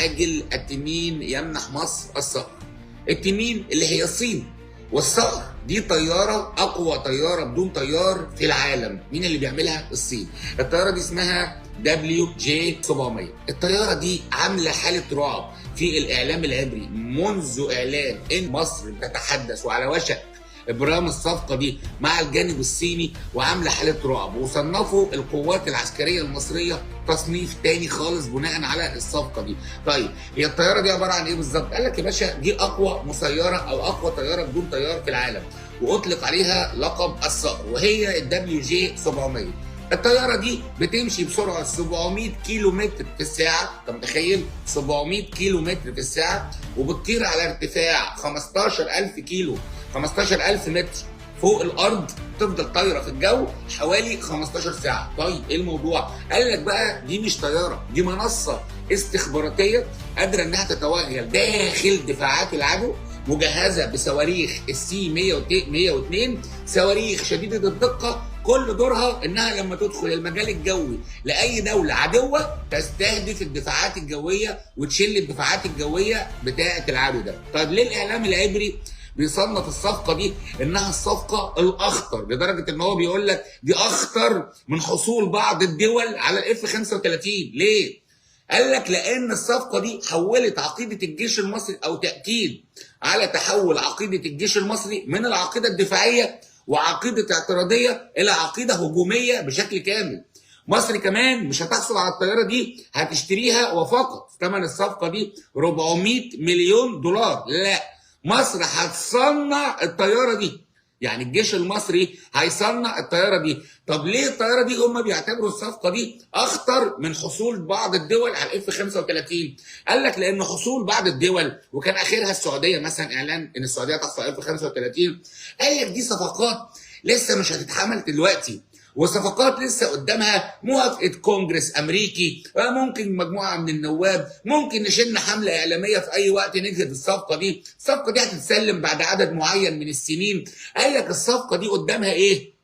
عاجل التنين يمنح مصر الصقر. التنين اللي هي الصين، والصقر دي طياره اقوى طياره بدون طيار في العالم. مين اللي بيعملها؟ الصين. الطياره دي اسمها WJ700. الطياره دي عامله حاله رعب في الاعلام العبري منذ اعلان ان مصر تتحدث وعلى وشك ابرام الصفقه دي مع الجانب الصيني، وعامله حاله رعب. وصنفوا القوات العسكريه المصريه تصنيف تاني خالص بناء على الصفقه دي. طيب هي الطياره دي عباره عن ايه بالظبط؟ قال لك يا باشا دي اقوى مسيره او اقوى طياره بدون طيار في العالم، واطلق عليها لقب الصقر، وهي WJ700. الطياره دي بتمشي بسرعه 700 كيلو متر في الساعه. انت متخيل؟ 700 كيلو متر في الساعه، وبتطير على ارتفاع 15000 كيلو، 15000 متر فوق الارض. تفضل طايره في الجو حوالي 15 ساعه. طيب ايه الموضوع؟ قال لك بقى دي مش طياره، دي منصه استخباراتيه قادره انها تتوغل داخل دفاعات العدو، مجهزه بصواريخ السي 102، صواريخ شديده الدقه. كل دورها انها لما تدخل المجال الجوي لاي دوله عدوه تستهدف الدفاعات الجويه وتشل الدفاعات الجويه بتاعه العدو ده. طيب ليه الاعلام العبري بيصنف الصفقه دي انها الصفقه الاخطر، لدرجه ان هو بيقول لك دي اخطر من حصول بعض الدول على الاف 35؟ ليه؟ قال لك لان الصفقه دي حولت عقيده الجيش المصري، او تاكيد على تحول عقيده الجيش المصري من العقيده الدفاعيه وعقيده اعتراضيه الى عقيده هجوميه بشكل كامل. مصر كمان مش هتحصل على الطياره دي، هتشتريها، وفقط ثمن الصفقه دي 400 مليون دولار. لا، مصر هتصنع الطياره دي، يعني الجيش المصري هيصنع الطياره دي. طب ليه الطياره دي هم بيعتبروا الصفقه دي اخطر من حصول بعض الدول على الاف 35؟ قال لك لان حصول بعض الدول، وكان اخرها السعوديه مثلا، اعلان ان السعوديه تحصل على الاف 35، قال لك دي صفقات لسه مش هتتحمل دلوقتي، وصفقات لسه قدامها موافقه كونجرس امريكي، ممكن مجموعه من النواب، ممكن نشن حمله اعلاميه في اي وقت نجهد الصفقه دي. الصفقه دي هتتسلم بعد عدد معين من السنين. قال لك الصفقه دي قدامها ايه؟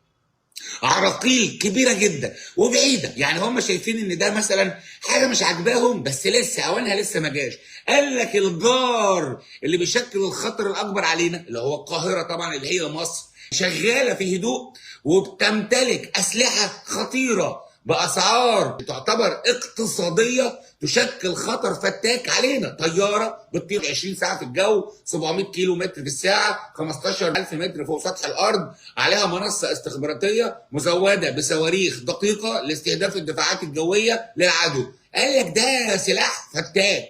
عراقيل كبيره جدا وبعيده. يعني هم شايفين ان ده مثلا حاجه مش عاجباهم، بس لسه اوانها لسه ما جاش. قال لك الجار اللي بيشكل الخطر الاكبر علينا اللي هو القاهره طبعا، اللي هي مصر، شغاله في هدوء وبتمتلك اسلحه خطيره باسعار تعتبر اقتصاديه تشكل خطر فتاك علينا. طياره بتطير 20 ساعه في الجو، 700 كيلو متر في الساعه، 15000 متر فوق سطح الارض، عليها منصه استخباراتيه مزوده بصواريخ دقيقه لاستهداف الدفاعات الجويه للعدو. قال لك ده سلاح فتاك.